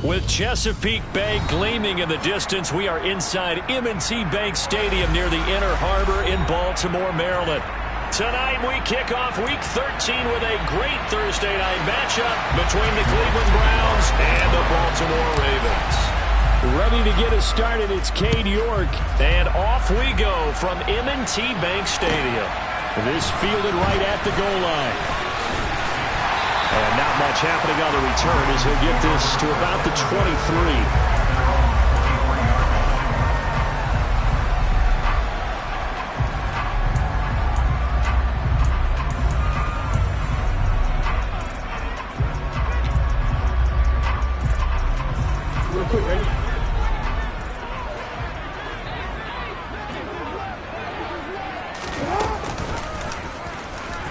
With Chesapeake Bay gleaming in the distance, we are inside M&T Bank Stadium near the Inner Harbor in Baltimore, Maryland. Tonight we kick off Week 13 with a great Thursday night matchup between the Cleveland Browns and the Baltimore Ravens. Ready to get us started, it's Cade York. And off we go from M&T Bank Stadium. This fielded right at the goal line. And not much happening on the return as he'll get this to about the 23.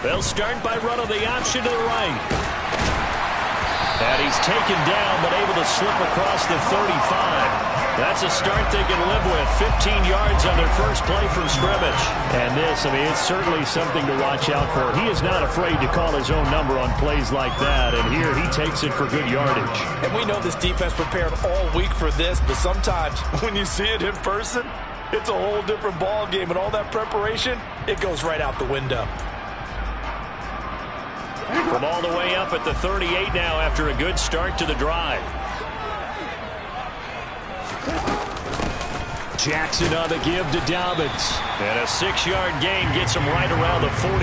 They'll start by running the option to the right. And he's taken down, but able to slip across the 35. That's a start they can live with. 15 yards on their first play from scrimmage. And this, it's certainly something to watch out for. He is not afraid to call his own number on plays like that. And here he takes it for good yardage. And we know this defense prepared all week for this, but sometimes when you see it in person, it's a whole different ball game. And all that preparation, it goes right out the window. From all the way up at the 38 now after a good start to the drive. Jackson on the give to Dobbins. And a 6-yard gain gets him right around the 43.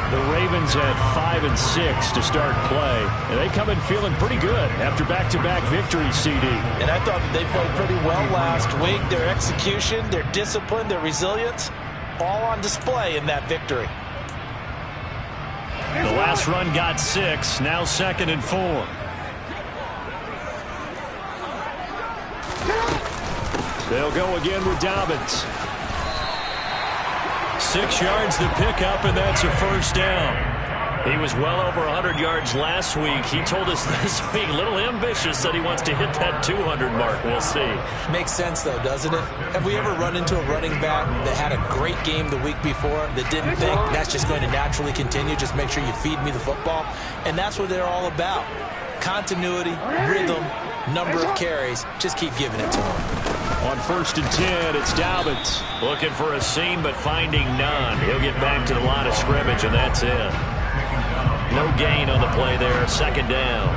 The Ravens had 5 and 6 to start play. And they come in feeling pretty good after back-to-back victories, CD. And I thought that they played pretty well last week. Their execution, their discipline, their resilience, all on display in that victory. The last run got 6, now 2nd and 4. They'll go again with Dobbins. 6 yards the pickup, and that's a first down. He was well over 100 yards last week. He told us this week, a little ambitious, that he wants to hit that 200 mark. We'll see. Makes sense, though, doesn't it? Have we ever run into a running back that had a great game the week before that didn't think that's just going to naturally continue? Just make sure you feed me the football. And that's what they're all about. Continuity, rhythm, number of carries. Just keep giving it to him. On 1st and 10, it's Dobbins. Looking for a seam, but finding none. He'll get back to the line of scrimmage, and that's it. No gain on the play there, 2nd down.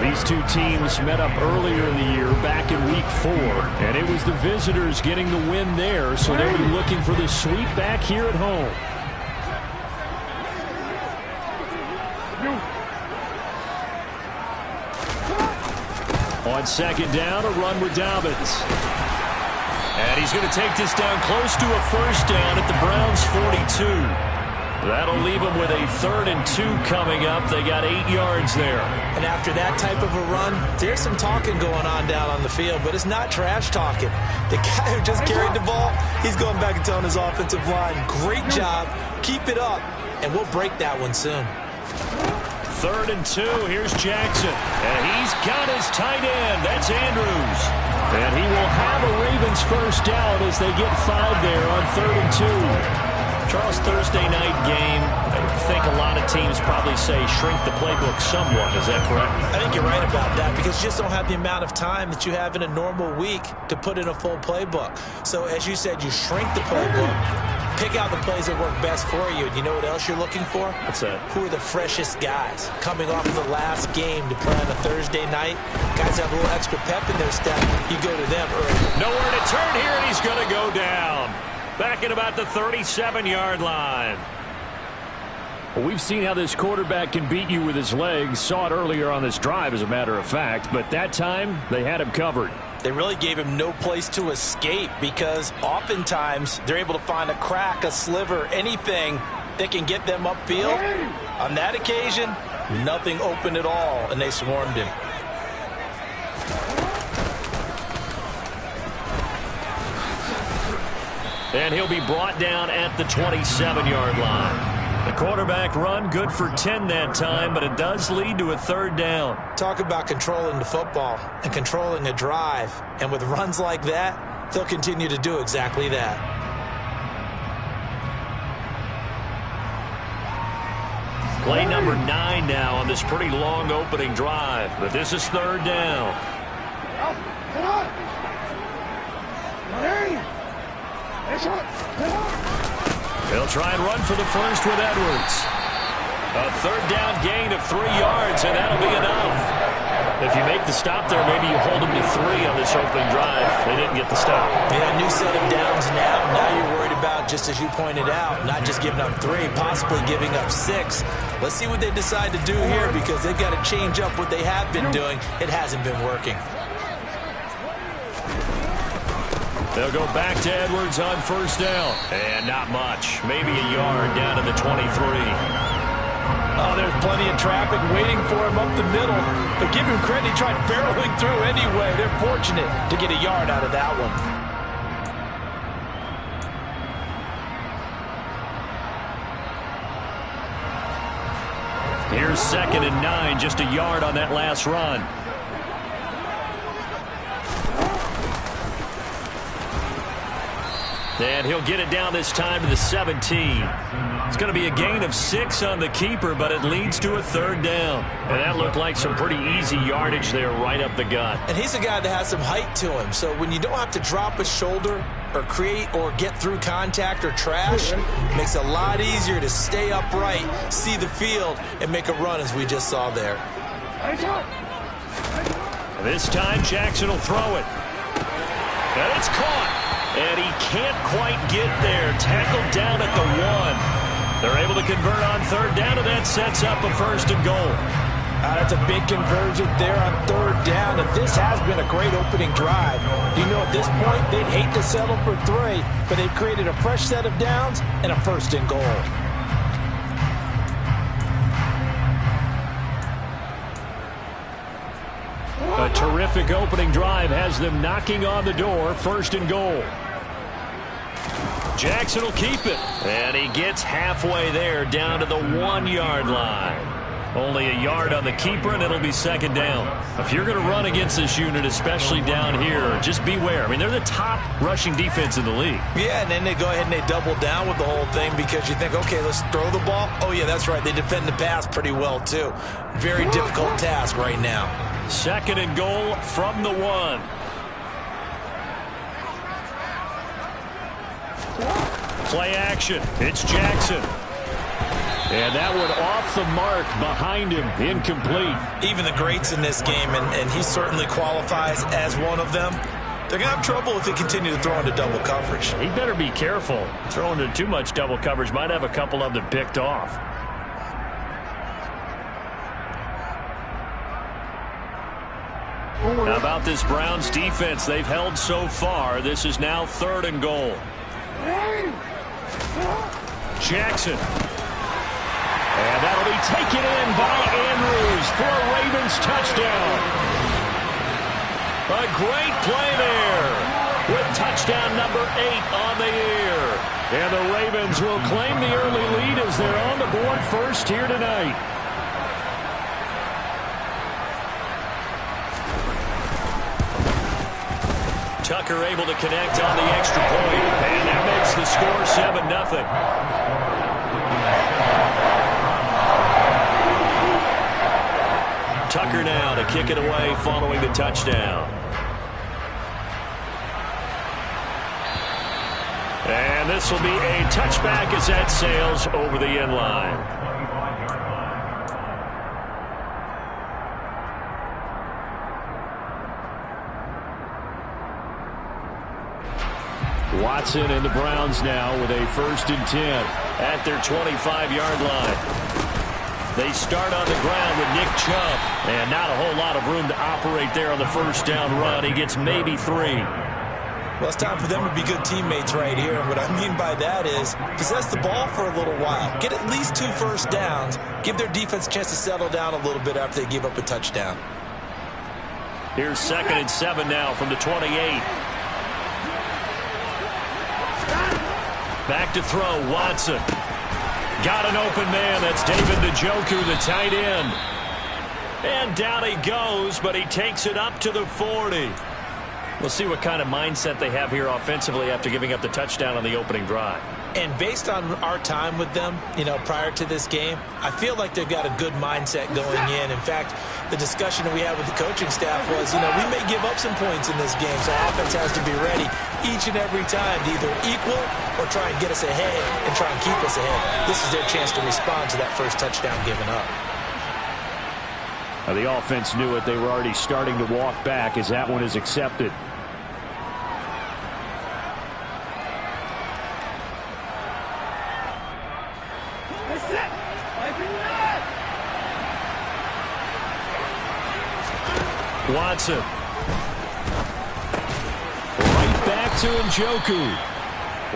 These two teams met up earlier in the year, back in Week 4, and it was the visitors getting the win there, so they'll be looking for the sweep back here at home. On 2nd down, a run with Dobbins. And he's going to take this down close to a first down at the Browns' 42. That'll leave them with a 3rd and 2 coming up. They got 8 yards there. And after that type of a run, there's some talking going on down on the field, but it's not trash talking. The guy who just carried the ball, he's going back and telling his offensive line, great job, keep it up, and we'll break that one soon. 3rd and 2, here's Jackson. And he's got his tight end. That's Andrews. And he will have a Ravens first down as they get 5 there on 3rd and 2. Charles, Thursday night game, I think a lot of teams probably say shrink the playbook somewhat. Is that correct? I think you're right about that because you just don't have the amount of time that you have in a normal week to put in a full playbook. So as you said, you shrink the playbook, pick out the plays that work best for you. And you know what else you're looking for? What's that? Who are the freshest guys coming off of the last game to play on a Thursday night? Guys have a little extra pep in their step. You go to them early. Nowhere to turn here, and he's going to go down. Back at about the 37-yard line. Well, we've seen how this quarterback can beat you with his legs. Saw it earlier on this drive, as a matter of fact. But that time, they had him covered. They really gave him no place to escape because oftentimes they're able to find a crack, a sliver, anything that can get them upfield. On that occasion, nothing open at all, and they swarmed him. And he'll be brought down at the 27-yard line. The quarterback run good for 10 that time, but it does lead to a 3rd down. Talk about controlling the football and controlling a drive. And with runs like that, they'll continue to do exactly that. Play number 9 now on this pretty long opening drive. But this is third down. They'll try and run for the first with Edwards. A third down gain of 3 yards, and that'll be enough. If you make the stop there, maybe you hold them to 3 on this opening drive. They didn't get the stop. Yeah, new set of downs now. Now you're worried about, just as you pointed out, not just giving up 3, possibly giving up 6. Let's see what they decide to do here, because they've got to change up what they have been doing. It hasn't been working. They'll go back to Edwards on first down. And not much. Maybe a yard down to the 23. Oh, there's plenty of traffic waiting for him up the middle. But give him credit, he tried barreling through anyway. They're fortunate to get a yard out of that one. Here's 2nd and 9, just a yard on that last run. And he'll get it down this time to the 17. It's going to be a gain of 6 on the keeper, but it leads to a third down. And that looked like some pretty easy yardage there right up the gut. And he's a guy that has some height to him, so when you don't have to drop a shoulder or create or get through contact or trash, it makes it a lot easier to stay upright, see the field, and make a run as we just saw there. This time Jackson will throw it. And it's caught. And he can't quite get there. Tackled down at the 1. They're able to convert on third down, and that sets up a 1st and goal. That's a big conversion there on third down, and this has been a great opening drive. You know, at this point, they'd hate to settle for 3, but they've created a fresh set of downs and a 1st and goal. A terrific opening drive has them knocking on the door. 1st and goal. Jackson will keep it. And he gets halfway there, down to the 1-yard line. Only a yard on the keeper, and it'll be 2nd down. If you're going to run against this unit, especially down here, just beware. I mean, they're the top rushing defense in the league. Yeah, and then they go ahead and they double down with the whole thing because you think, okay, let's throw the ball. Oh, yeah, that's right. They defend the pass pretty well, too. Very difficult task right now. 2nd and goal from the 1. Play action. It's Jackson. And that one off the mark behind him. Incomplete. Even the greats in this game, and he certainly qualifies as one of them, they're going to have trouble if they continue to throw into double coverage. He better be careful. Throwing into too much double coverage might have a couple of them picked off. How about this Browns defense they've held so far? This is now 3rd and goal. Jackson. And that'll be taken in by Andrews for a Ravens touchdown. A great play there with touchdown number 8 on the year. And the Ravens will claim the early lead as they're on the board first here tonight. Tucker able to connect on the extra point, and that makes the score 7-0. Tucker now to kick it away following the touchdown. And this will be a touchback as that sails over the end line. Watson and the Browns now with a 1st and 10 at their 25-yard line. They start on the ground with Nick Chubb, and not a whole lot of room to operate there on the 1st down run. He gets maybe 3. Well, it's time for them to be good teammates right here. And what I mean by that is possess the ball for a little while. Get at least 2 first downs. Give their defense a chance to settle down a little bit after they give up a touchdown. Here's 2nd and 7 now from the 28. Back to throw, Watson. Got an open man. That's David Njoku, the tight end. And down he goes, but he takes it up to the 40. We'll see what kind of mindset they have here offensively after giving up the touchdown on the opening drive. And based on our time with them, you know, prior to this game, I feel like they've got a good mindset going in. In fact, the discussion that we had with the coaching staff was, you know, we may give up some points in this game, so offense has to be ready each and every time to either equal or try and get us ahead and try and keep us ahead. This is their chance to respond to that first touchdown given up. The offense knew it. They were already starting to walk back as that one is accepted. Watson. Right back to Njoku.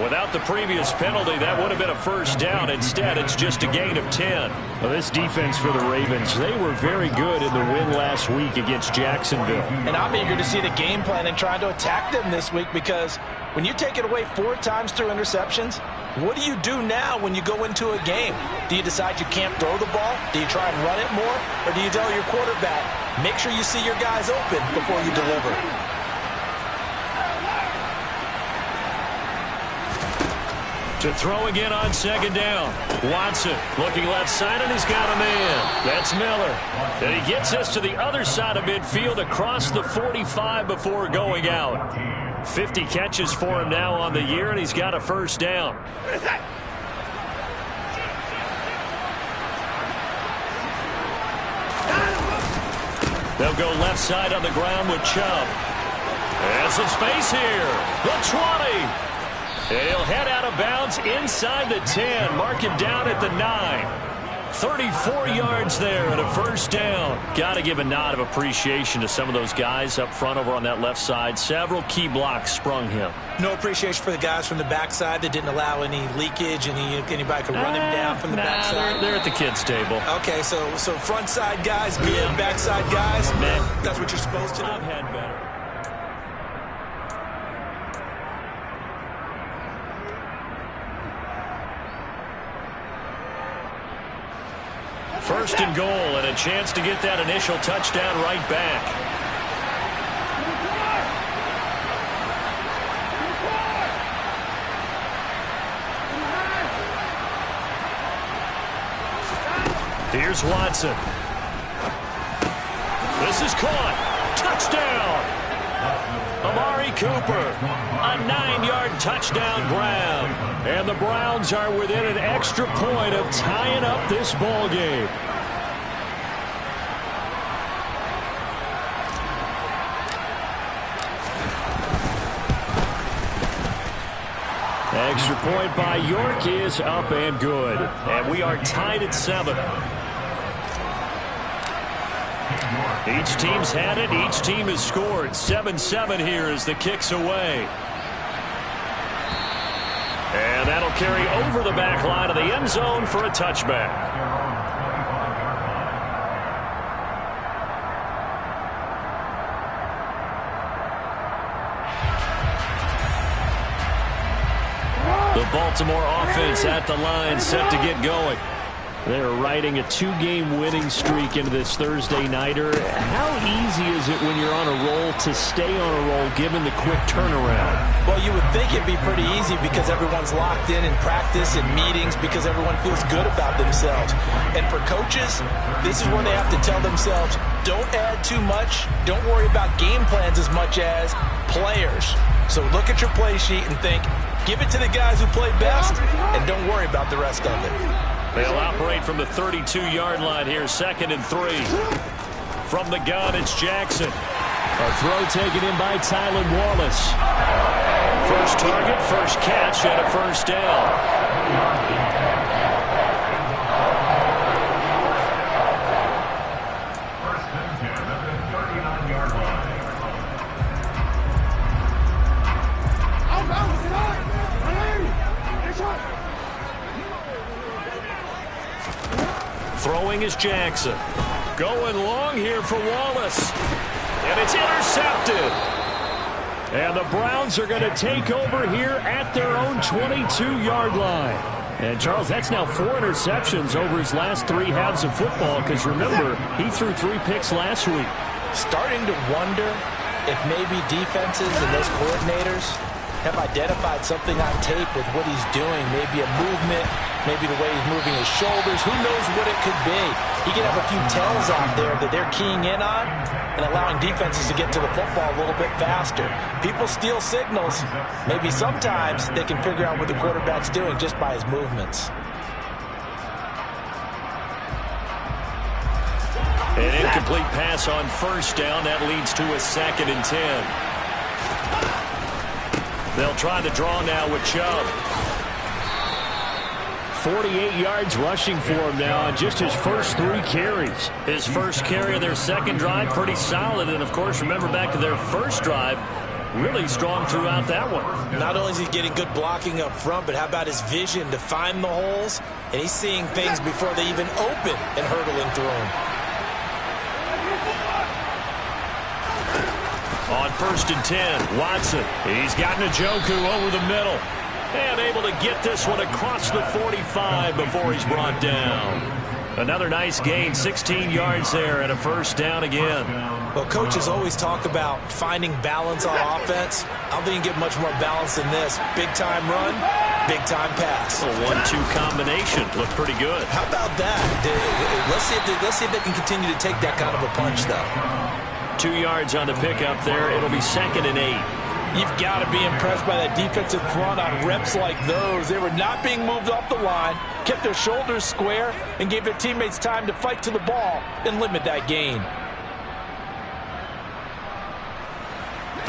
Without the previous penalty, that would have been a first down. Instead, it's just a gain of 10. Well, this defense for the Ravens, they were very good in the win last week against Jacksonville. And I'm eager to see the game plan and trying to attack them this week, because when you take it away 4 times through interceptions, what do you do now when you go into a game? Do you decide you can't throw the ball? Do you try and run it more? Or do you tell your quarterback, make sure you see your guys open before you deliver? To throw again on second down. Watson looking left side, and he's got a man. That's Miller. And he gets us to the other side of midfield across the 45 before going out. 50 catches for him now on the year, and he's got a first down. They'll go left side on the ground with Chubb. And some space here. The 20. And he'll head out of bounds inside the 10. Mark him down at the 9. 34 yards there and a first down. Got to give a nod of appreciation to some of those guys up front over on that left side. Several key blocks sprung him. No appreciation for the guys from the backside that didn't allow any leakage, anybody could run him down from the backside. They're at the kids' table. Okay, so front side guys good, backside guys, that's what you're supposed to do. I've had better. First and goal, and a chance to get that initial touchdown right back. Here's Watson. This is caught. Touchdown. Amari Cooper. A 9-yard touchdown grab. And the Browns are within an extra point of tying up this ball game. Extra point by York is up and good. And we are tied at 7. Each team's had it. Each team has scored. 7-7 here as the kick's away. And that'll carry over the back line of the end zone for a touchback. The Baltimore offense at the line, set to get going. They're riding a 2-game winning streak into this Thursday nighter. How easy is it when you're on a roll to stay on a roll given the quick turnaround? Well, you would think it'd be pretty easy because everyone's locked in practice and meetings, because everyone feels good about themselves. And for coaches, this is where they have to tell themselves, don't add too much. Don't worry about game plans as much as players. So look at your play sheet and think, give it to the guys who play best, and don't worry about the rest of it. They'll operate from the 32-yard line here, 2nd and 3. From the gun, it's Jackson. A throw taken in by Tylan Wallace. First target, first catch, and a first down. Throwing is Jackson. Going long here for Wallace. And it's intercepted. And the Browns are going to take over here at their own 22-yard line. And, Charles, that's now 4 interceptions over his last 3 halves of football, because, remember, he threw 3 picks last week. Starting to wonder if maybe defenses and those coordinators have identified something on tape with what he's doing. Maybe a movement, maybe the way he's moving his shoulders. Who knows what it could be? He could have a few tells out there that they're keying in on and allowing defenses to get to the football a little bit faster. People steal signals. Maybe sometimes they can figure out what the quarterback's doing just by his movements. An incomplete pass on first down. That leads to a 2nd and 10. They'll try to draw now with Chubb. 48 yards rushing for him now on just his first 3 carries. His first carry of their second drive, pretty solid. And, of course, remember back to their first drive, really strong throughout that one. Not only is he getting good blocking up front, but how about his vision to find the holes? And he's seeing things before they even open and hurtling through them. On 1st and 10, Watson. He's got Njoku over the middle. And able to get this one across the 45 before he's brought down. Another nice gain, 16 yards there, and a first down again. Well, coaches always talk about finding balance on offense. I don't think you get much more balance than this. Big-time run, big-time pass. A 1-2 combination. Looked pretty good. How about that? Let's see if they can continue to take that kind of a punch, though. 2 yards on the pickup there. It'll be 2nd and 8. You've got to be impressed by that defensive front on reps like those. They were not being moved off the line, kept their shoulders square, and gave their teammates time to fight to the ball and limit that gain.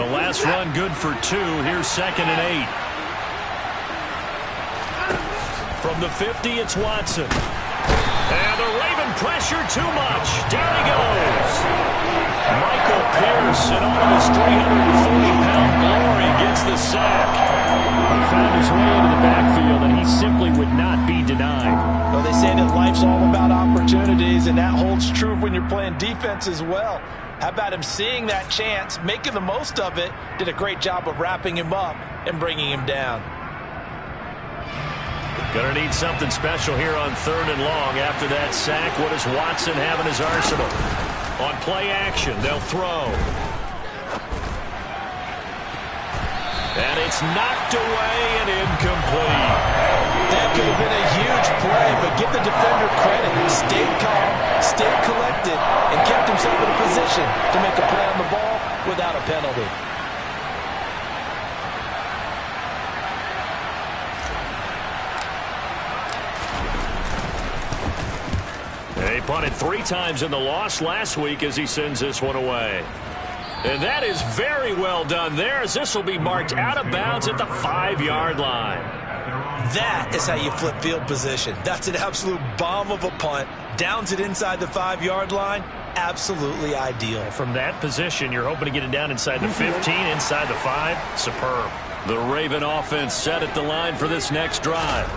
The last run good for 2. Here's 2nd and 8. From the 50, it's Watson. And the Raven pressure too much. Down he goes. Michael Pierce, in all of his 340-pound glory, gets the sack. He found his way into the backfield, and he simply would not be denied. Well, they say that life's all about opportunities, and that holds true when you're playing defense as well. How about him seeing that chance, making the most of it, did a great job of wrapping him up and bringing him down. Gonna need something special here on 3rd and long. After that sack, what does Watson have in his arsenal? On play action, they'll throw. And it's knocked away and incomplete. That could have been a huge play, but give the defender credit. He stayed calm, stayed collected, and kept himself in a position to make a play on the ball without a penalty. He punted 3 times in the loss last week as he sends this one away. And that is very well done there, as this will be marked out of bounds at the 5-yard line. That is how you flip field position. That's an absolute bomb of a punt. Downs it inside the 5-yard line. Absolutely ideal. From that position, you're hoping to get it down inside the 15, inside the 5. Superb. The Raven offense set at the line for this next drive.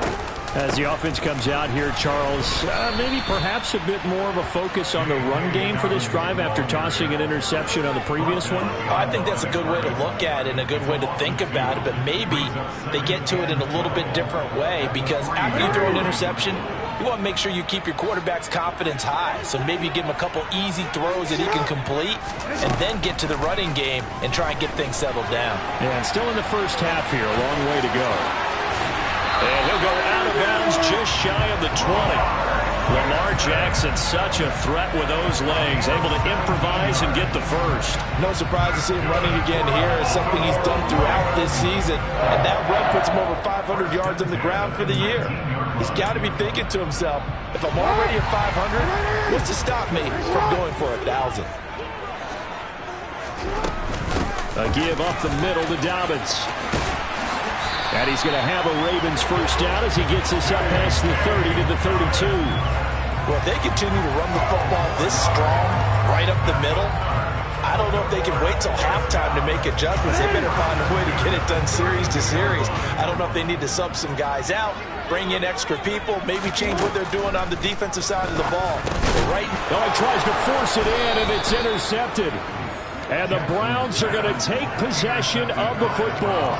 As the offense comes out here, Charles, maybe perhaps a bit more of a focus on the run game for this drive after tossing an interception on the previous one? I think that's a good way to look at it and a good way to think about it, but maybe they get to it in a little bit different way, because after you throw an interception, you want to make sure you keep your quarterback's confidence high. So maybe you give him a couple easy throws that he can complete and then get to the running game and try and get things settled down. Yeah, and still in the first half here, a long way to go. And he'll go out of bounds just shy of the 20. Lamar Jackson, such a threat with those legs, able to improvise and get the first. No surprise to see him running again here. It's something he's done throughout this season. And that run puts him over 500 yards on the ground for the year. He's got to be thinking to himself, if I'm already at 500, what's to stop me from going for 1,000? A give up the middle to Dobbins. And he's going to have a Ravens first down as he gets this up past the 30 to the 32. Well, if they continue to run the football this strong, right up the middle, I don't know if they can wait till halftime to make adjustments. They better find a way to get it done series to series. I don't know if they need to sub some guys out, bring in extra people, maybe change what they're doing on the defensive side of the ball. Right. Oh, he tries to force it in, and it's intercepted. And the Browns are going to take possession of the football.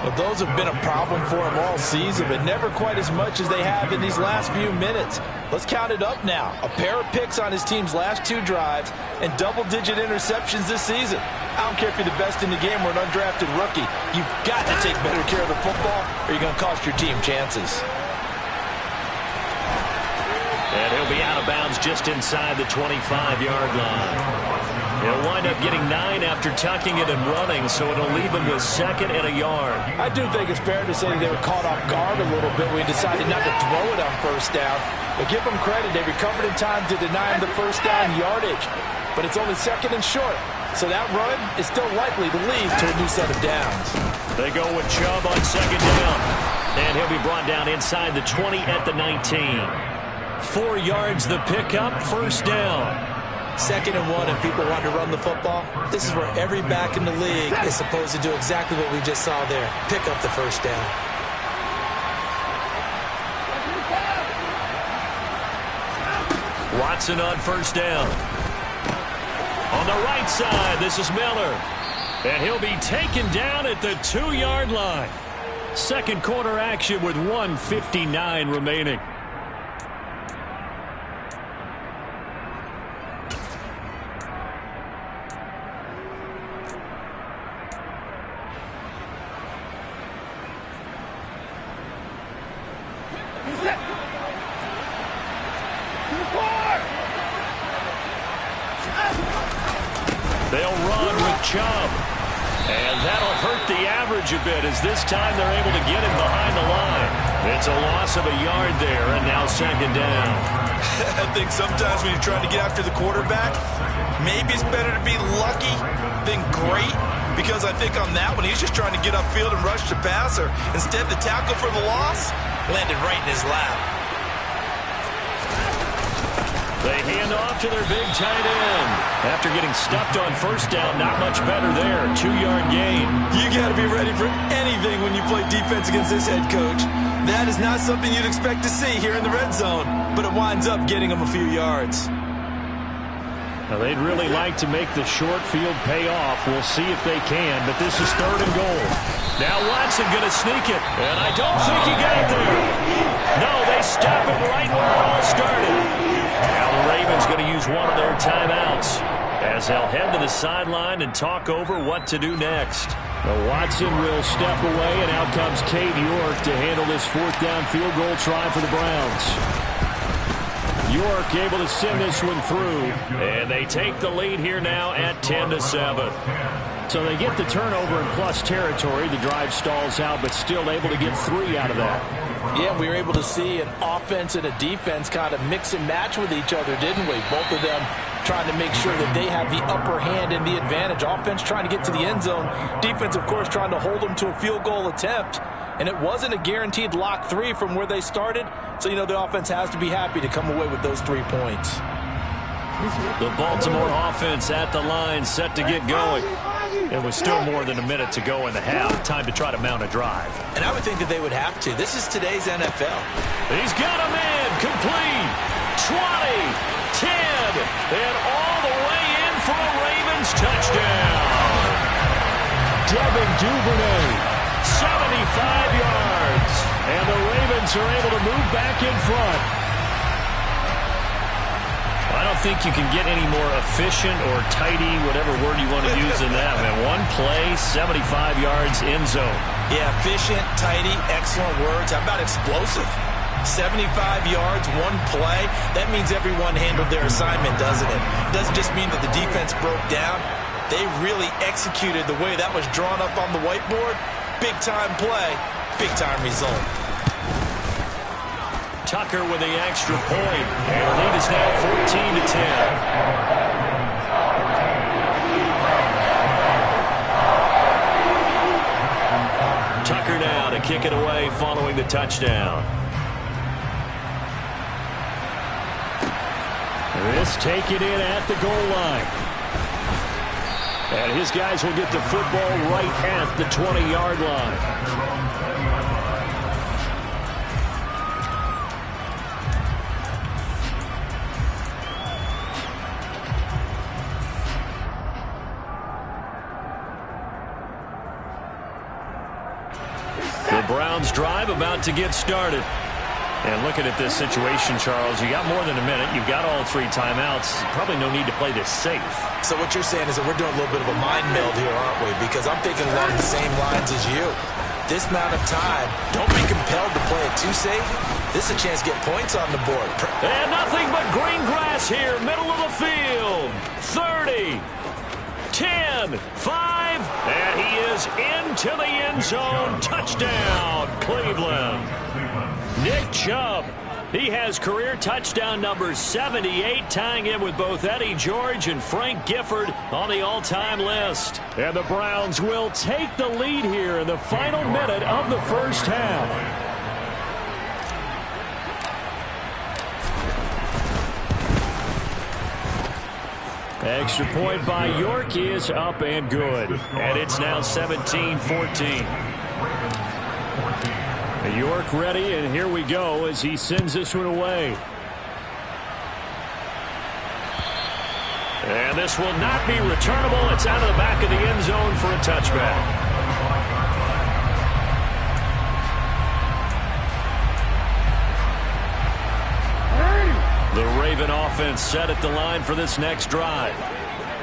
Well, those have been a problem for them all season, but never quite as much as they have in these last few minutes. Let's count it up now. A pair of picks on his team's last 2 drives and double-digit interceptions this season. I don't care if you're the best in the game or an undrafted rookie. You've got to take better care of the football or you're going to cost your team chances. And he'll be out of bounds just inside the 25-yard line. He'll wind up getting 9 after tucking it and running, so it'll leave him with 2nd and a yard. I do think it's fair to say they were caught off guard a little bit when he decided not to throw it on first down. But give them credit, they recovered in time to deny him the first down yardage. But it's only 2nd and short, so that run is still likely to lead to a new set of downs. They go with Chubb on 2nd down. And he'll be brought down inside the 20 at the 19. 4 yards the pickup, first down. 2nd and 1, and people want to run the football. This is where every back in the league is supposed to do exactly what we just saw there. Pick up the first down. Watson on first down. On the right side, this is Miller. And he'll be taken down at the 2-yard line. Second quarter action with 1:59 remaining. They'll run with Chubb. And that'll hurt the average a bit as this time they're able to get him behind the line. It's a loss of a yard there, and now 2nd down. I think sometimes when you're trying to get after the quarterback, maybe it's better to be lucky than great. Because I think on that one, he's just trying to get upfield and rush the passer. Instead, the tackle for the loss landed right in his lap. They hand off to their big tight end. After getting stuffed on first down, not much better there. 2-yard gain. You got to be ready for anything when you play defense against this head coach. That is not something you'd expect to see here in the red zone, but it winds up getting them a few yards. Now, they'd really like to make the short field pay off. We'll see if they can, but this is 3rd and goal. Now Watson going to sneak it, and I don't think he got there. No, they stop it right where it all started. Now the Ravens going to use one of their timeouts as they'll head to the sideline and talk over what to do next. Now Watson will step away, and out comes Cade York to handle this 4th down field goal try for the Browns. York able to send this one through, and they take the lead here now at 10-7. So they get the turnover in plus territory. The drive stalls out, but still able to get 3 out of that. Yeah, we were able to see an offense and a defense kind of mix and match with each other, didn't we? Both of them trying to make sure that they have the upper hand and the advantage. Offense trying to get to the end zone. Defense, of course, trying to hold them to a field goal attempt. And it wasn't a guaranteed lock 3 from where they started. So, you know, the offense has to be happy to come away with those 3 points. The Baltimore offense at the line, set to get going. It was still more than a minute to go in the half. Time to try to mount a drive. And I would think that they would have to. This is today's NFL. He's got a man, complete. 20, 10, and all the way in for a Ravens touchdown. Devin Duvernay, 75 yards. And the Ravens are able to move back in front. I don't think you can get any more efficient or tidy, whatever word you want to use in that. Man, one play, 75 yards, end zone. Yeah, efficient, tidy, excellent words. How about explosive? 75 yards, one play. That means everyone handled their assignment, doesn't it? It doesn't just mean that the defense broke down. They really executed the way that was drawn up on the whiteboard. Big-time play, big-time result. Tucker with the extra point. And the lead is now 14-10. Tucker now to kick it away following the touchdown. This taken in at the goal line. And his guys will get the football right at the 20-yard line. The Browns drive about to get started. And looking at this situation, Charles, you got more than a minute. You've got all 3 timeouts. Probably no need to play this safe. So what you're saying is that we're doing a little bit of a mind meld here, aren't we? Because I'm thinking along the same lines as you. This amount of time, don't be compelled to play it too safe. This is a chance to get points on the board. And nothing but green grass here, middle of the field. 30, 10, 5, and he is into the end zone. Touchdown, Cleveland. Nick Chubb, he has career touchdown number 78, tying him with both Eddie George and Frank Gifford on the all-time list. And the Browns will take the lead here in the final minute of the first half. Extra point by York is up and good. And it's now 17-14. York ready, and here we go as he sends this one away. And this will not be returnable. It's out of the back of the end zone for a touchback. The Raven offense set at the line for this next drive.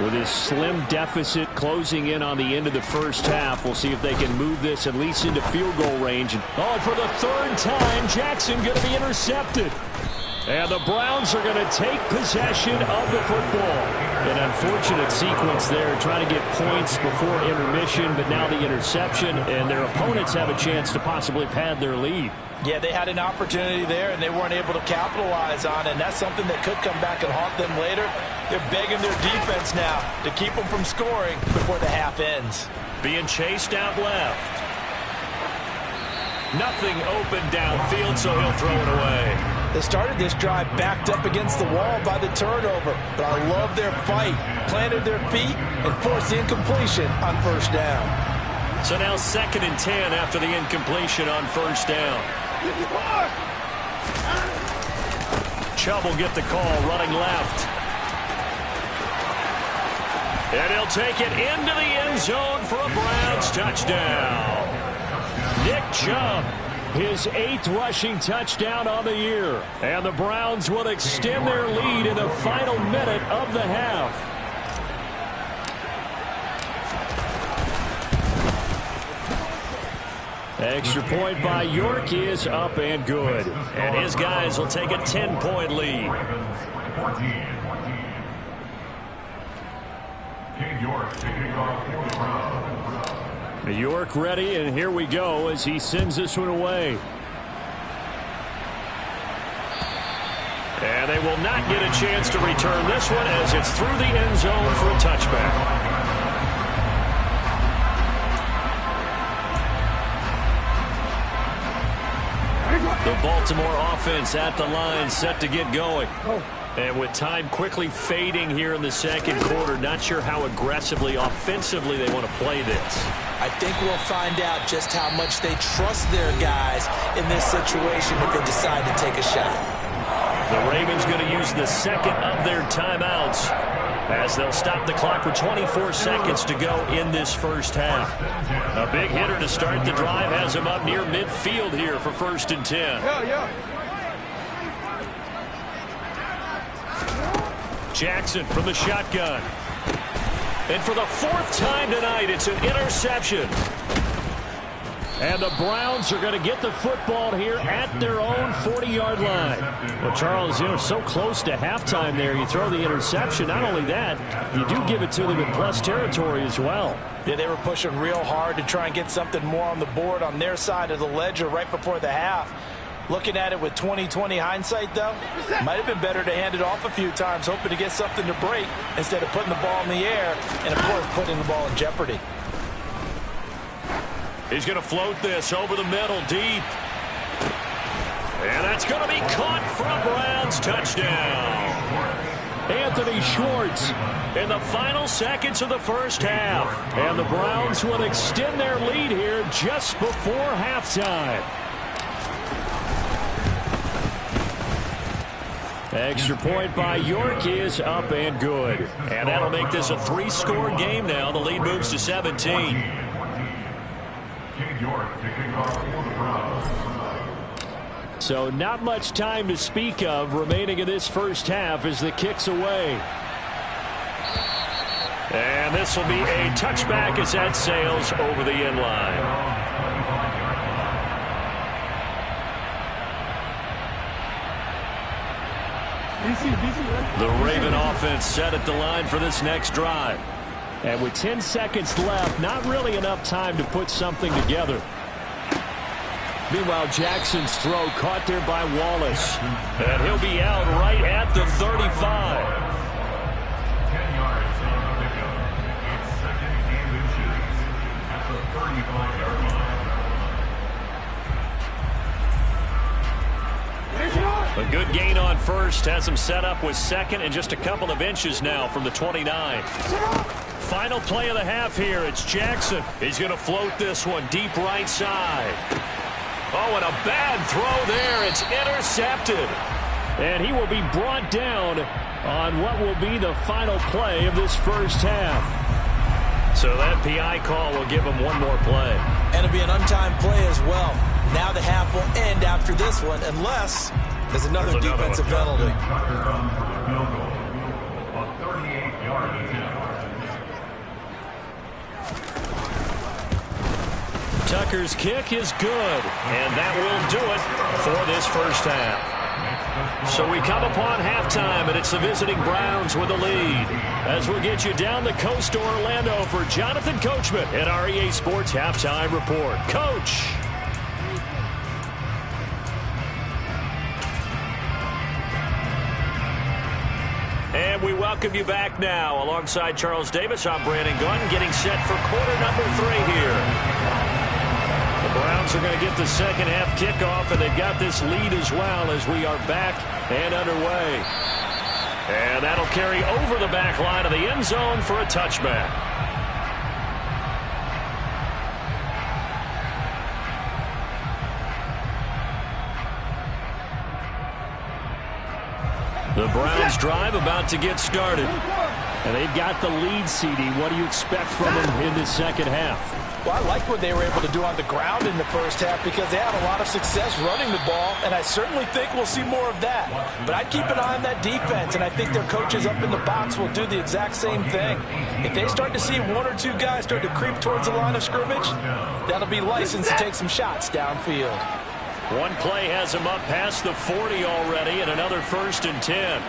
With his slim deficit closing in on the end of the first half, we'll see if they can move this at least into field goal range. Oh, for the 3rd time, Jackson going to be intercepted. And the Browns are going to take possession of the football. An unfortunate sequence there, trying to get points before intermission, but now the interception, and their opponents have a chance to possibly pad their lead. Yeah, they had an opportunity there, and they weren't able to capitalize on it, and that's something that could come back and haunt them later. They're begging their defense now to keep them from scoring before the half ends. Being chased out left. Nothing open downfield, so he'll throw it away. They started this drive backed up against the wall by the turnover, but I love their fight. Planted their feet and forced the incompletion on first down. So now 2nd and 10 after the incompletion on first down. Chubb will get the call, running left. And he'll take it into the end zone for a Browns touchdown. Nick Chubb, his 8th rushing touchdown on the year. And the Browns will extend their lead in the final minute of the half. Extra point by York is up and good. And his guys will take a 10-point lead. York ready, and here we go as he sends this one away. And they will not get a chance to return this one as it's through the end zone for a touchback. The Baltimore offense at the line, set to get going. And with time quickly fading here in the second quarter, not sure how aggressively, offensively they want to play this. I think we'll find out just how much they trust their guys in this situation if they decide to take a shot. The Ravens going to use the 2nd of their timeouts as they'll stop the clock with 24 seconds to go in this first half. A big hitter to start the drive has him up near midfield here for 1st and 10. Jackson from the shotgun. And for the 4th time tonight, it's an interception. And the Browns are going to get the football here at their own 40-yard line. Well, Charles, so close to halftime there. You throw the interception. Not only that, you do give it to them in plus territory as well. Yeah, they were pushing real hard to try and get something more on the board on their side of the ledger right before the half. Looking at it with 20/20 hindsight, though, might have been better to hand it off a few times, hoping to get something to break instead of putting the ball in the air and, of course, putting the ball in jeopardy. He's going to float this over the middle, deep. And that's going to be caught for a Browns touchdown. Anthony Schwartz in the final seconds of the first half. And the Browns will extend their lead here just before halftime. Extra point by York is up and good. And that'll make this a 3-score game now. The lead moves to 17. So not much time to speak of remaining in this first half as the kick's away. And this will be a touchback as that sails over the end line. The Raven offense set at the line for this next drive. And with 10 seconds left, not really enough time to put something together. Meanwhile, Jackson's throw caught there by Wallace. And he'll be out right at the 35. 10 yards on the pickup. It's second and inches at the 35-yard line. A good gain on first has him set up with second and just a couple of inches now from the 29. Final play of the half here. It's Jackson. He's going to float this one deep right side. Oh, and a bad throw there. It's intercepted. And he will be brought down on what will be the final play of this first half. So that PI call will give him one more play. And it'll be an untimed play as well. Now the half will end after this one unless there's another defensive penalty. Tucker comes for the field goal. A 38-yard attempt. Tucker's kick is good, and that will do it for this first half. So we come upon halftime, and it's the visiting Browns with the lead. As we'll get you down the coast to Orlando for Jonathan Coachman at our EA Sports Halftime Report. Coach. And we welcome you back now. Alongside Charles Davis, I'm Brandon Gunn, getting set for quarter number 3 here. The Browns are going to get the second half kickoff, and they've got this lead as well as we are back and underway. And that'll carry over the back line of the end zone for a touchback. The Browns drive about to get started. And they've got the lead, CD. What do you expect from them in the second half? Well, I like what they were able to do on the ground in the first half because they had a lot of success running the ball, and I certainly think we'll see more of that. But I'd keep an eye on that defense, and I think their coaches up in the box will do the exact same thing. If they start to see one or two guys start to creep towards the line of scrimmage, that'll be licensed to take some shots downfield. One play has him up past the 40 already, and another 1st and 10.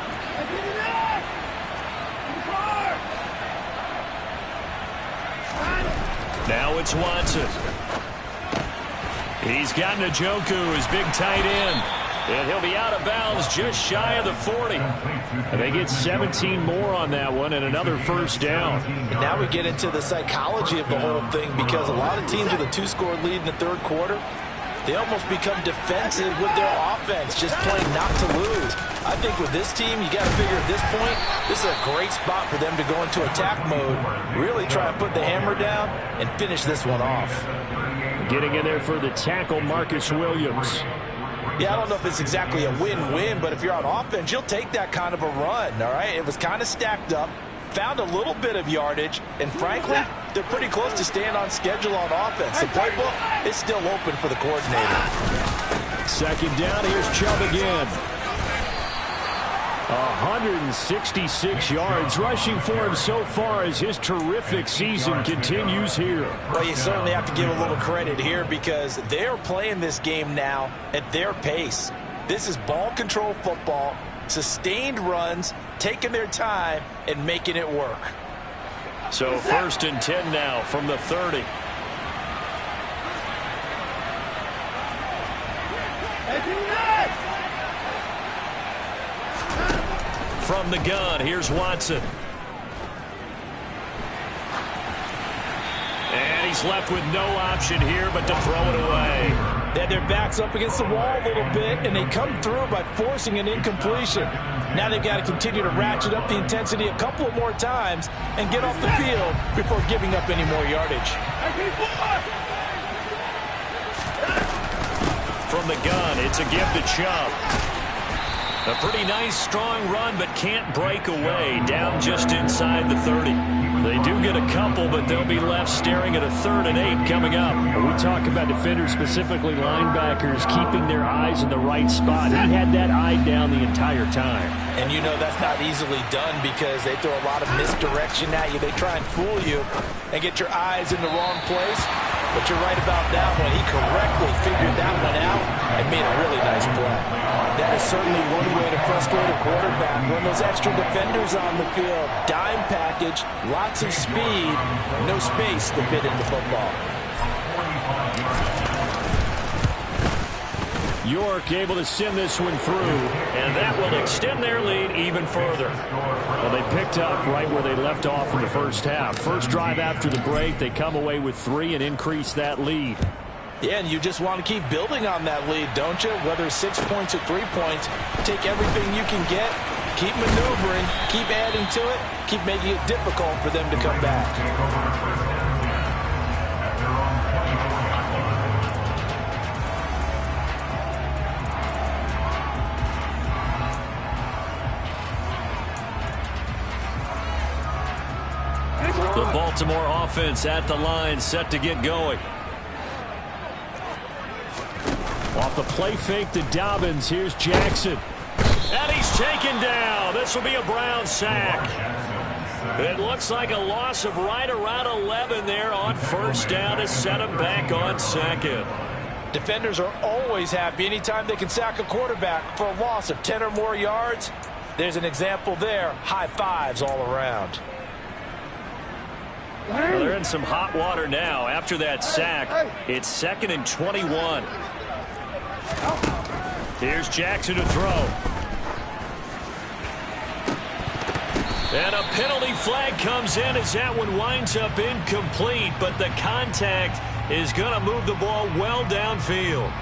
Now it's Watson. He's got Njoku, his big tight end. And he'll be out of bounds just shy of the 40. And they get 17 more on that one and another first down. And now we get into the psychology of the whole thing because a lot of teams with a 2-score lead in the third quarter, they almost become defensive with their offense, just playing not to lose. I think with this team, you got to figure at this point, this is a great spot for them to go into attack mode, really try and put the hammer down and finish this one off. Getting in there for the tackle, Marcus Williams. Yeah, I don't know if it's exactly a win-win, but if you're on offense, you'll take that kind of a run, all right? It was kind of stacked up, found a little bit of yardage, and frankly, they're pretty close to staying on schedule on offense. The playbook is still open for the coordinator. Second down, here's Chubb again. 166 yards rushing for him so far as his terrific season continues here. Well, you certainly have to give a little credit here because they're playing this game now at their pace. This is ball control football, sustained runs, taking their time and making it work. So 1st and 10 now from the 30. From the gun, here's Watson. And he's left with no option here but to throw it away. They had their backs up against the wall a little bit, and they come through by forcing an incompletion. Now they've got to continue to ratchet up the intensity a couple of more times and get off the field before giving up any more yardage. From the gun, it's a give to Chubb. A pretty nice, strong run, but can't break away. Down just inside the 30. They do get a couple, but they'll be left staring at a 3rd and 8 coming up. When we talk about defenders, specifically linebackers, keeping their eyes in the right spot. He had that eye down the entire time. And you know that's not easily done because they throw a lot of misdirection at you. They try and fool you and get your eyes in the wrong place. But you're right about that one. He correctly figured that one out and made a really nice play. That is certainly one way to frustrate a quarterback. When those extra defenders on the field, dime package, lots of speed, no space to fit into football. York able to send this one through, and that will extend their lead even further. Well, they picked up right where they left off in the first half. First drive after the break, they come away with 3 and increase that lead. Yeah, and you just want to keep building on that lead, don't you? Whether 6 points or 3 points, take everything you can get, keep maneuvering, keep adding to it, keep making it difficult for them to come back. The Baltimore offense at the line, set to get going. Off the play fake to Dobbins, here's Jackson. And he's taken down. This will be a Brown sack. It looks like a loss of right around 11 there on first down to set him back on second. Defenders are always happy anytime they can sack a quarterback for a loss of 10 or more yards. There's an example there. High fives all around. Well, they're in some hot water now after that sack. It's 2nd and 21. Here's Jackson to throw. And a penalty flag comes in as that one winds up incomplete, but the contact is going to move the ball well downfield.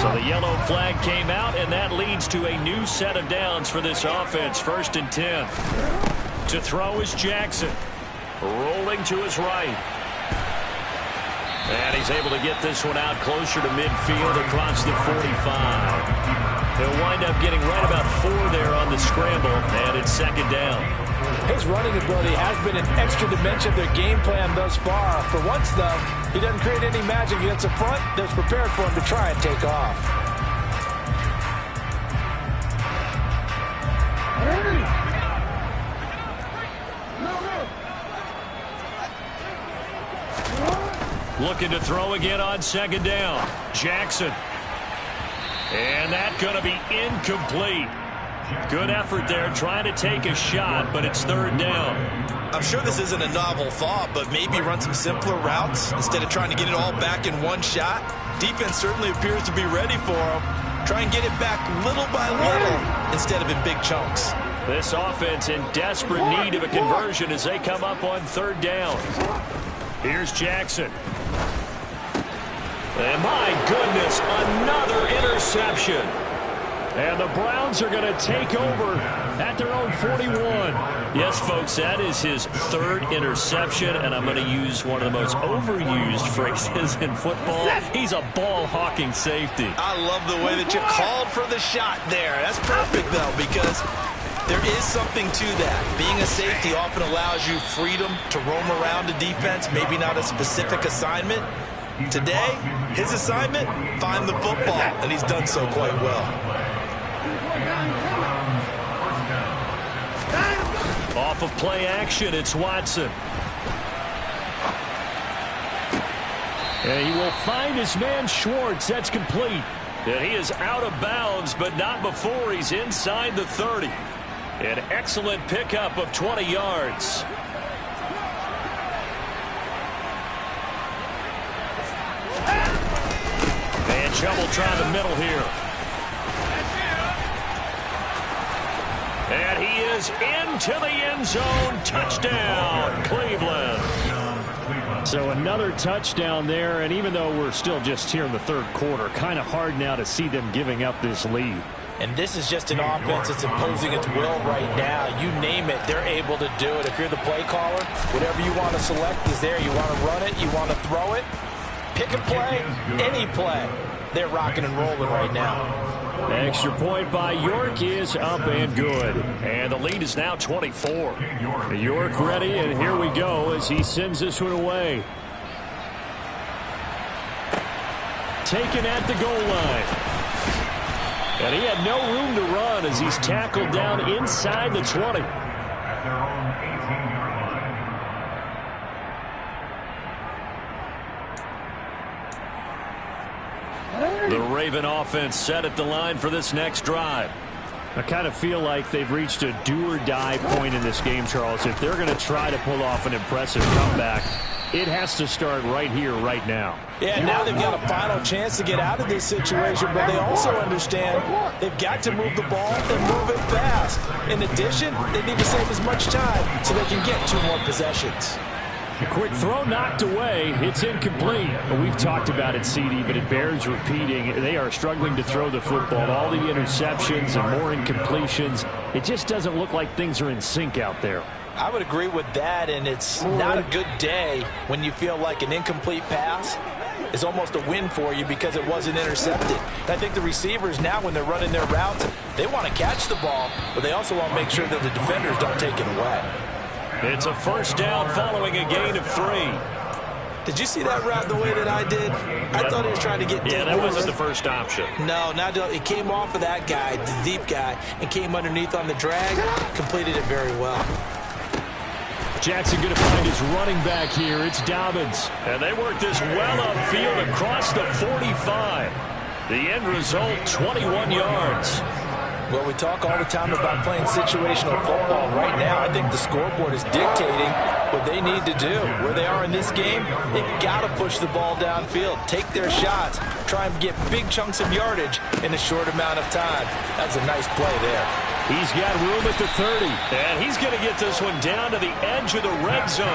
So the yellow flag came out, and that leads to a new set of downs for this offense. 1st and 10. To throw is Jackson. Rolling to his right. And he's able to get this one out closer to midfield across the 45. He'll wind up getting right about 4 there on the scramble, and it's 2nd down. His running ability has been an extra dimension of their game plan thus far. For once, though, he doesn't create any magic against the front that's prepared for him to try and take off. Looking to throw again on 2nd down. Jackson. And that's going to be incomplete. Good effort there trying to take a shot, but it's 3rd down. I'm sure this isn't a novel thought, but maybe run some simpler routes instead of trying to get it all back in one shot. Defense certainly appears to be ready for him. Try and get it back little by little instead of in big chunks. This offense in desperate need of a conversion as they come up on 3rd down. Here's Jackson. And my goodness, another interception. And the Browns are going to take over at their own 41. Yes, folks, that is his 3rd interception, and I'm going to use one of the most overused phrases in football. He's a ball-hawking safety. I love the way that you called for the shot there. That's perfect, though, because there is something to that. Being a safety often allows you freedom to roam around the defense, maybe not a specific assignment. Today, his assignment, find the football, and he's done so quite well. Off of play action, it's Watson. And he will find his man Schwartz. That's complete. And he is out of bounds, but not before he's inside the 30. An excellent pickup of 20 yards. And trouble trying the middle here. And he is into the end zone. Touchdown, Cleveland. So another touchdown there, and even though we're still just here in the 3rd quarter, kind of hard now to see them giving up this lead. And this is just an offense that's imposing its will right now. You name it, they're able to do it. If you're the play caller, whatever you want to select is there. You want to run it, you want to throw it, pick a play, any play. They're rocking and rolling right now. Extra point by York is up and good. And the lead is now 24. York ready, and here we go as he sends this one away. Taken at the goal line. And he had no room to run as he's tackled down inside the 20. At their own 18-yard line. The Raven offense set at the line for this next drive. I kind of feel like they've reached a do-or-die point in this game, Charles. If they're going to try to pull off an impressive comeback, it has to start right here, right now. Yeah, now they've got a final chance to get out of this situation, but they also understand they've got to move the ball and move it fast. In addition, they need to save as much time so they can get 2 more possessions. A quick throw knocked away. It's incomplete. We've talked about it, CD, but it bears repeating. They are struggling to throw the football. All the interceptions and more incompletions. It just doesn't look like things are in sync out there. I would agree with that, and it's not a good day when you feel like an incomplete pass is almost a win for you because it wasn't intercepted. And I think the receivers now, when they're running their routes, they want to catch the ball, but they also want to make sure that the defenders don't take it away. It's a first down following a gain of 3. Did you see that route the way that I did? I thought he was trying to get deep. Yeah, that wasn't the first option. No, it came off of that guy, the deep guy, and came underneath on the drag, completed it very well. Jackson going to find his running back here. It's Dobbins. And they work this well upfield across the 45. The end result, 21 yards. Well, we talk all the time about playing situational football. Right now, I think the scoreboard is dictating what they need to do. Where they are in this game, they've got to push the ball downfield, take their shots, try and get big chunks of yardage in a short amount of time. That's a nice play there. He's got room at the 30. And he's going to get this one down to the edge of the red zone.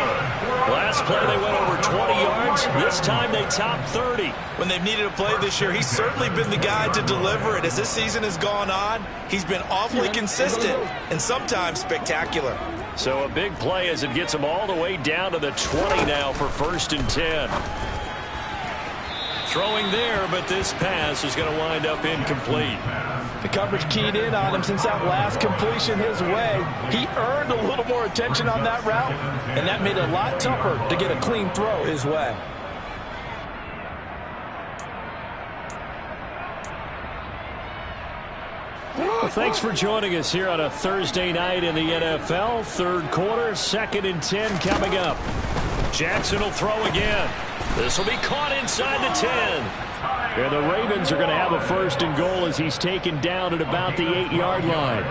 Last play, they went over 20 yards. This time, they topped 30. When they've needed a play this year, he's certainly been the guy to deliver it. As this season has gone on, he's been awfully consistent and sometimes spectacular. So a big play as it gets him all the way down to the 20 now for 1st and 10. Throwing there, but this pass is going to wind up incomplete. The coverage keyed in on him since that last completion his way. He earned a little more attention on that route, and that made it a lot tougher to get a clean throw his way. Well, thanks for joining us here on a Thursday night in the NFL. 3rd quarter, 2nd and 10 coming up. Jackson will throw again. This will be caught inside the 10. And the Ravens are going to have a 1st and goal as he's taken down at about the 8-yard line.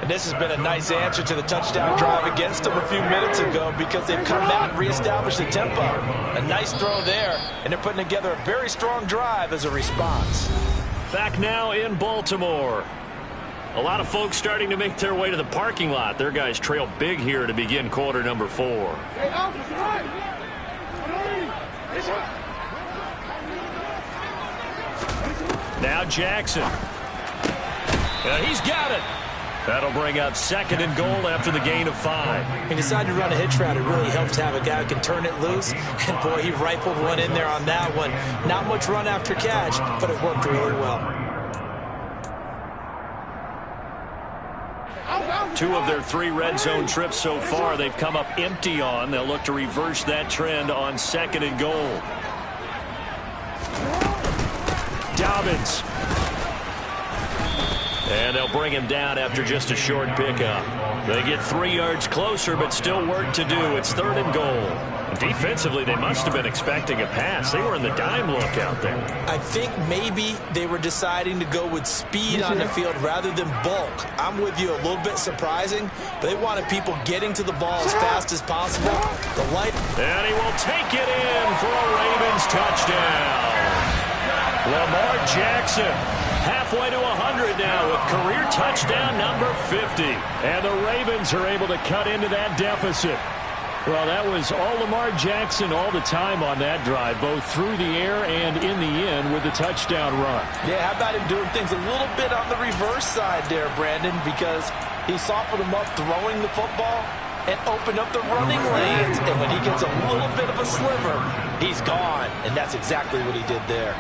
And this has been a nice answer to the touchdown drive against them a few minutes ago because they've come out and reestablished the tempo. A nice throw there, and they're putting together a very strong drive as a response. Back now in Baltimore. A lot of folks starting to make their way to the parking lot. Their guys trail big here to begin quarter number 4. Now Jackson. And he's got it. That'll bring up 2nd and goal after the gain of 5. He decided to run a hitch route. It really helps to have a guy who can turn it loose. And, boy, he rifled one in there on that one. Not much run after catch, but it worked really well. 2 of their 3 red zone trips so far they've come up empty on. They'll look to reverse that trend on 2nd and goal. Dobbins. And they'll bring him down after just a short pickup. They get 3 yards closer, but still work to do. It's 3rd and goal. Defensively, they must have been expecting a pass. They were in the dime look out there. I think maybe they were deciding to go with speed on the field rather than bulk. I'm with you, a little bit surprising, but they wanted people getting to the ball as fast as possible. And he will take it in for a Ravens touchdown. Lamar Jackson halfway to 100 now with career touchdown number 50. And the Ravens are able to cut into that deficit. Well, that was all Lamar Jackson all the time on that drive, both through the air and in the end with a touchdown run. Yeah, how about him doing things a little bit on the reverse side there, Brandon, because he softened him up throwing the football and opened up the running lanes. And when he gets a little bit of a sliver, he's gone. And that's exactly what he did there.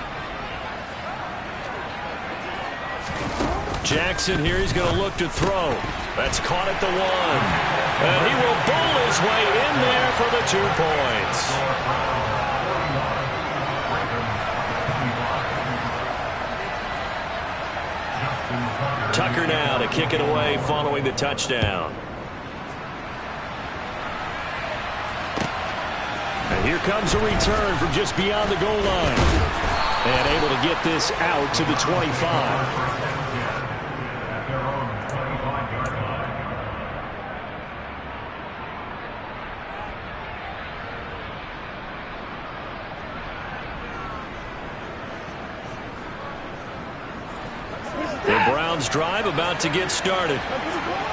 Jackson here, he's going to look to throw. That's caught at the 1. And he will bowl his way in there for the 2 points. Tucker now to kick it away following the touchdown. And here comes a return from just beyond the goal line. And able to get this out to the 25. Drive about to get started.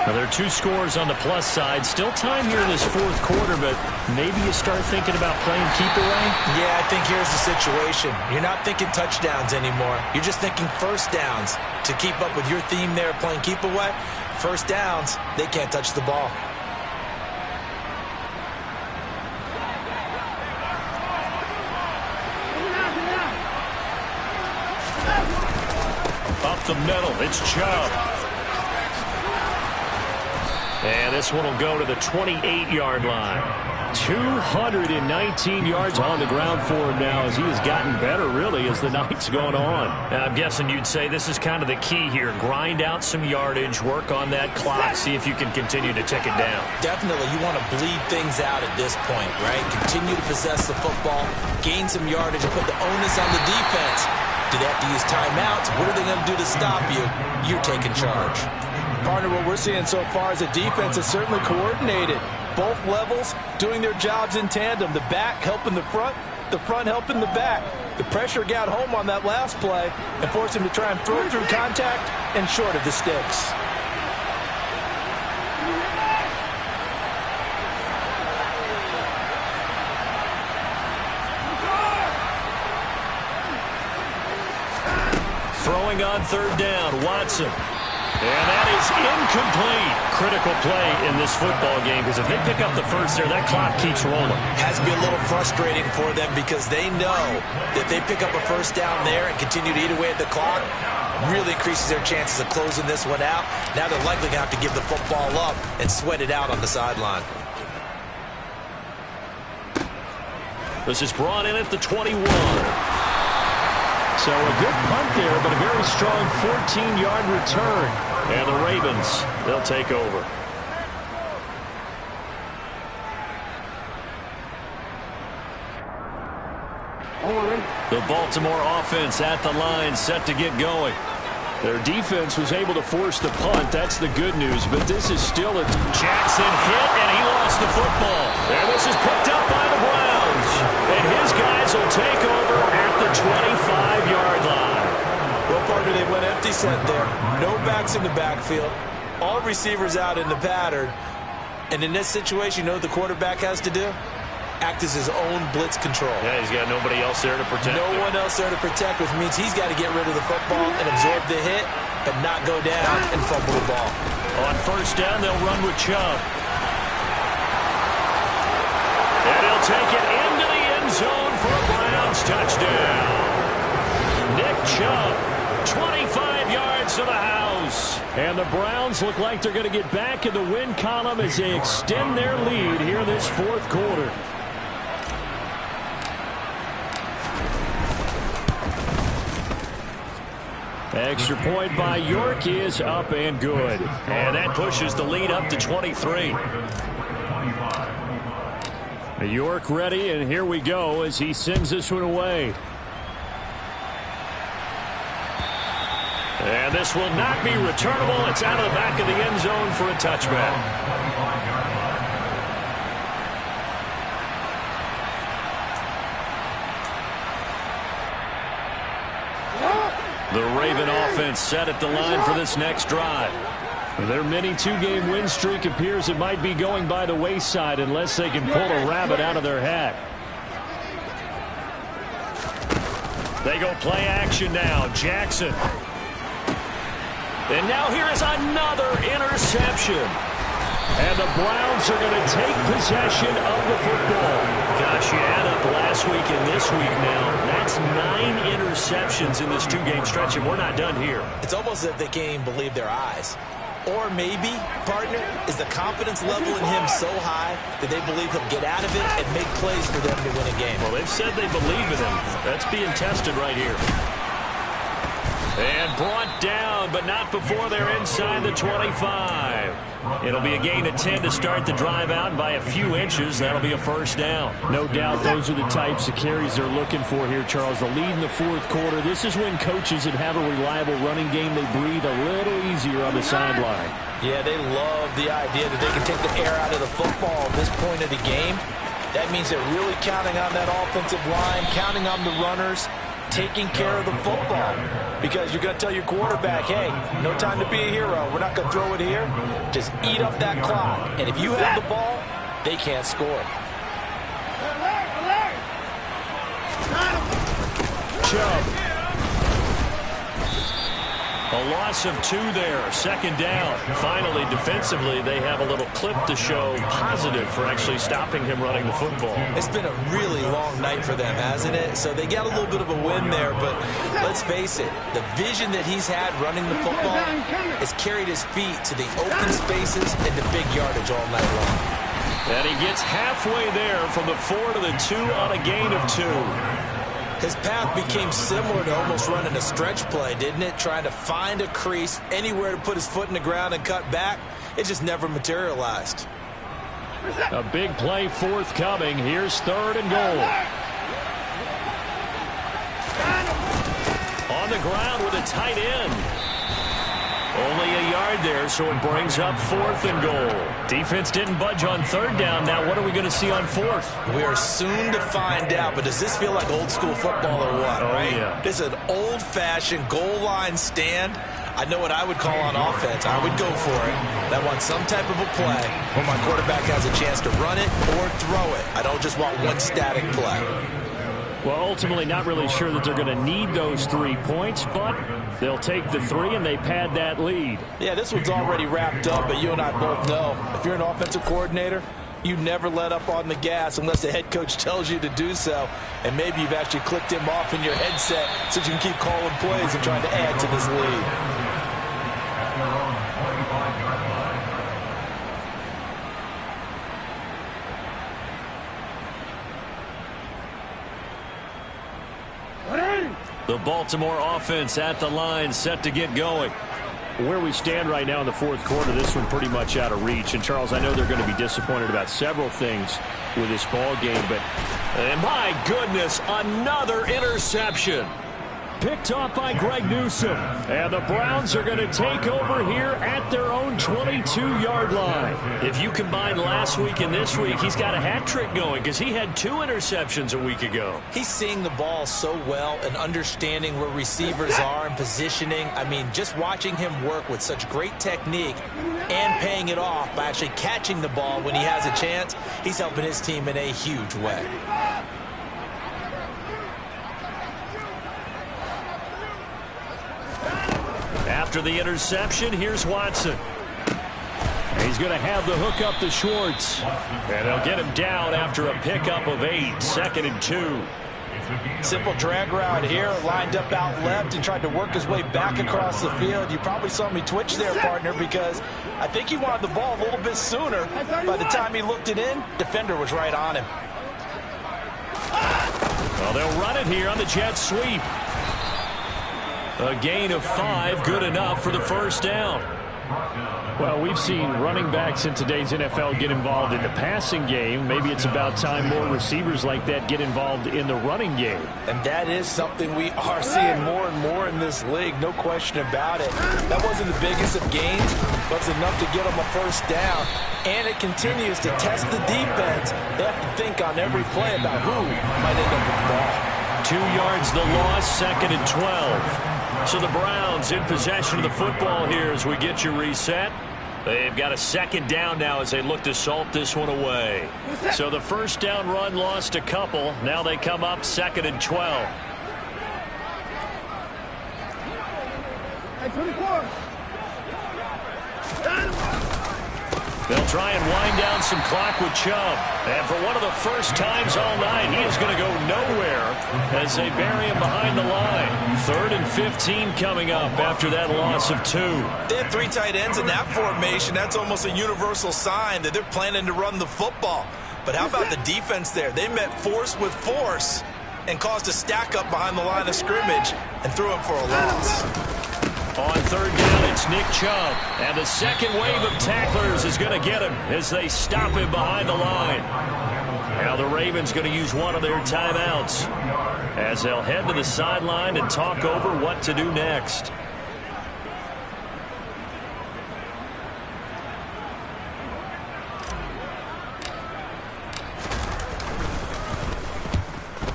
Now, there are 2 scores on the plus side. Still time here in this 4th quarter, but maybe you start thinking about playing keep away? Yeah, I think here's the situation. You're not thinking touchdowns anymore. You're just thinking first downs. To keep up with your theme there, playing keep away, first downs, they can't touch the ball. Up the middle, it's Chubb. And this one will go to the 28-yard line. 219 yards on the ground for him now as he has gotten better, really, as the night's gone on. I'm guessing you'd say this is kind of the key here. Grind out some yardage, work on that clock, see if you can continue to tick it down. Definitely, you want to bleed things out at this point, right? Continue to possess the football, gain some yardage, and put the onus on the defense. Do they have to use timeouts? What are they going to do to stop you? You're taking charge. Partner, what we're seeing so far is a defense is certainly coordinated. Both levels doing their jobs in tandem. The back helping the front helping the back. The pressure got home on that last play and forced him to try and throw through contact and short of the sticks. Throwing on 3rd down, Watson. And that is incomplete. Critical play in this football game because if they pick up the first there, that clock keeps rolling. Has to be a little frustrating for them because they know that they pick up a first down there and continue to eat away at the clock, really increases their chances of closing this one out. Now they're likely going to have to give the football up and sweat it out on the sideline. This is brought in at the 21. So a good punt there, but a very strong 14-yard return. And the Ravens, they'll take over. The Baltimore offense at the line, set to get going. Their defense was able to force the punt. That's the good news, but this is still a... Jackson hit, and he lost the football. And this is picked up by the Browns. And his guys will take over at the 25-yard line. Well, partner, they went empty set there. No backs in the backfield. All receivers out in the pattern. And in this situation, you know what the quarterback has to do? Act as his own blitz control. Yeah, he's got nobody else there to protect him. No one else there to protect, which means he's got to get rid of the football and absorb the hit, but not go down and fumble the ball. On 1st down, they'll run with Chubb. And he'll take it into the end zone for a Browns touchdown. Nick Chubb, 25 yards to the house. And the Browns look like they're going to get back in the win column as they extend their lead here in this 4th quarter. Extra point by York is up and good. And that pushes the lead up to 23. York ready, and here we go as he sends this one away. And this will not be returnable. It's out of the back of the end zone for a touchback. The Raven offense set at the line for this next drive. Their mini two-game win streak appears it might be going by the wayside unless they can pull a rabbit out of their hat. They go play action now. Jackson. And now here is another interception. And the Browns are going to take possession of the football. Gosh, you add up last week and this week now. That's 9 interceptions in this two-game stretch, and we're not done here. It's almost as if they can't even believe their eyes. Or maybe, partner, is the confidence level in him so high that they believe he'll get out of it and make plays for them to win a game. Well, they've said they believe in him. That's being tested right here. And brought down, but not before they're inside the 25. It'll be a gain of 10 to start the drive out by a few inches. That'll be a first down. No doubt those are the types of carries they're looking for here, Charles. The lead in the fourth quarter. This is when coaches that have a reliable running game, they breathe a little easier on the sideline. Yeah, they love the idea that they can take the air out of the football at this point of the game. That means they're really counting on that offensive line, counting on the runners, taking care of the football. Because you're going to tell your quarterback, hey, no time to be a hero. We're not going to throw it here. Just eat up that clock. And if you have the ball, they can't score. Chubb. A loss of 2 there. Second down. Finally, defensively, they have a little clip to show positive for actually stopping him running the football. It's been a really long night for them, hasn't it? So they got a little bit of a win there, but let's face it, the vision that he's had running the football has carried his feet to the open spaces and the big yardage all night long. And he gets halfway there from the 4 to the 2 on a gain of 2. His path became similar to almost running a stretch play, didn't it? Trying to find a crease, anywhere to put his foot in the ground and cut back. It just never materialized. A big play forthcoming. Here's 3rd and goal. On the ground with a tight end. Only a yard there, so it brings up 4th and goal. Defense didn't budge on 3rd down. Now what are we going to see on 4th? We are soon to find out, but does this feel like old school football or what, right? Yeah. This is an old-fashioned goal line stand. I know what I would call on offense. I would go for it. I want some type of a play where my quarterback has a chance to run it or throw it. I don't just want one static play. Well, ultimately not really sure that they're going to need those 3 points, but they'll take the 3 and they pad that lead. Yeah, this one's already wrapped up, but you and I both know if you're an offensive coordinator, you never let up on the gas unless the head coach tells you to do so. And maybe you've actually clicked him off in your headset so you can keep calling plays and trying to add to this lead. The Baltimore offense at the line, set to get going. Where we stand right now in the fourth quarter, this one pretty much out of reach. And, Charles, I know they're going to be disappointed about several things with this ball game, but my goodness, another interception. Picked off by Greg Newsome. And the Browns are going to take over here at their own 22-yard line. If you combine last week and this week, he's got a hat trick going because he had 2 interceptions a week ago. He's seeing the ball so well and understanding where receivers are and positioning. I mean, just watching him work with such great technique and paying it off by actually catching the ball when he has a chance, he's helping his team in a huge way. After the interception, here's Watson. He's going to have the hook up to Schwartz. And they'll get him down after a pickup of 8. 2nd and 2. Simple drag route here, lined up out left and tried to work his way back across the field. You probably saw me twitch there, partner, because I think he wanted the ball a little bit sooner. By the time he looked it in, defender was right on him. Well, they'll run it here on the jet sweep. A gain of 5, good enough for the first down. Well, we've seen running backs in today's NFL get involved in the passing game. Maybe it's about time more receivers like that get involved in the running game. And that is something we are seeing more and more in this league, no question about it. That wasn't the biggest of gains, but it's enough to get them a first down. And it continues to test the defense. They have to think on every play about who might end up with the ball. 2 yards the loss, 2nd and 12. So the Browns in possession of the football here as we get you reset. They've got a 2nd down now as they look to salt this one away. So the first down run lost a couple. Now they come up 2nd and 12. They'll try and wind down some clock with Chubb. And for one of the first times all night, he is going to go nowhere as they bury him behind the line. 3rd and 15 coming up after that loss of 2. They have 3 tight ends in that formation. That's almost a universal sign that they're planning to run the football. But how about the defense there? They met force with force and caused a stack up behind the line of scrimmage and threw him for a loss. On 3rd down, it's Nick Chubb. And the second wave of tacklers is going to get him as they stop him behind the line. Now the Ravens going to use one of their timeouts as they'll head to the sideline and talk over what to do next.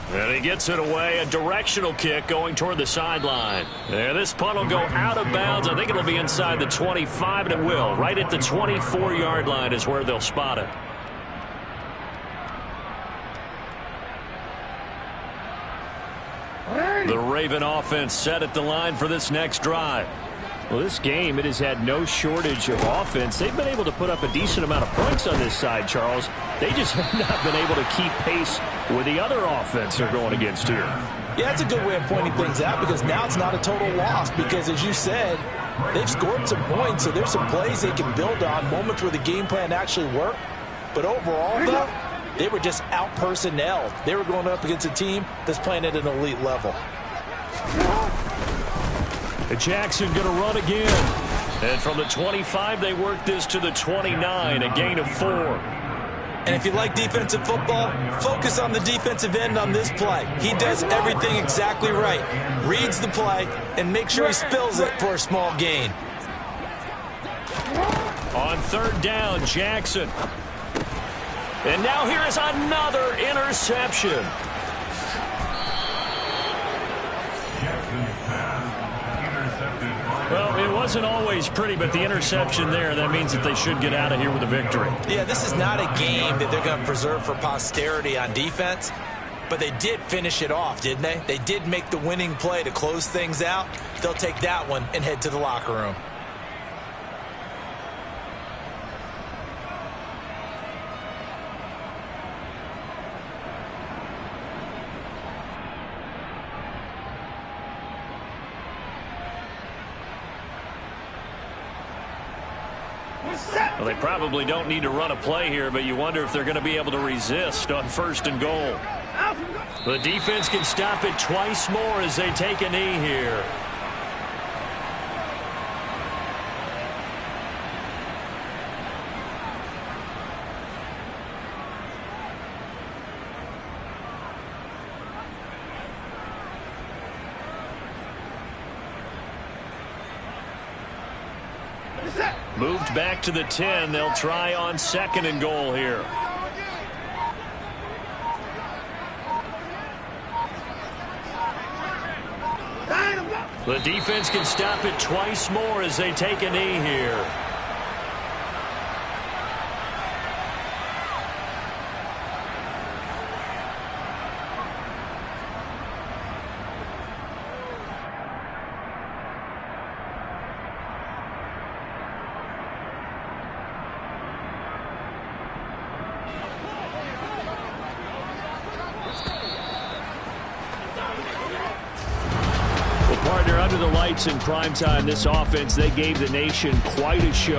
And he gets it away, a directional kick going toward the sideline. And this punt will go out of bounds. I think it'll be inside the 25, and it will. Right at the 24-yard line is where they'll spot it. The Raven offense set at the line for this next drive. Well, this game, it has had no shortage of offense. They've been able to put up a decent amount of points on this side, Charles. They just have not been able to keep pace with the other offense they're going against here. Yeah, that's a good way of pointing things out because now it's not a total loss because, as you said, they've scored some points, so there's some plays they can build on, moments where the game plan actually worked. But overall, though, they were just out-personnelled. They were going up against a team that's playing at an elite level. Jackson going to run again. And from the 25, they work this to the 29, a gain of 4. And if you like defensive football, focus on the defensive end on this play. He does everything exactly right. Reads the play and makes sure he spills it for a small gain. On 3rd down, Jackson. And now here is another interception. Well, it wasn't always pretty, but the interception there, that means that they should get out of here with a victory. Yeah, this is not a game that they're going to preserve for posterity on defense, but they did finish it off, didn't they? They did make the winning play to close things out. They'll take that one and head to the locker room. Well, they probably don't need to run a play here, but you wonder if they're going to be able to resist on 1st and goal. The defense can stop it twice more as they take a knee here. Moved back to the 10. They'll try on 2nd and goal here. The defense can stop it twice more as they take a knee here. Partner, under the lights in primetime, this offense, they gave the nation quite a show.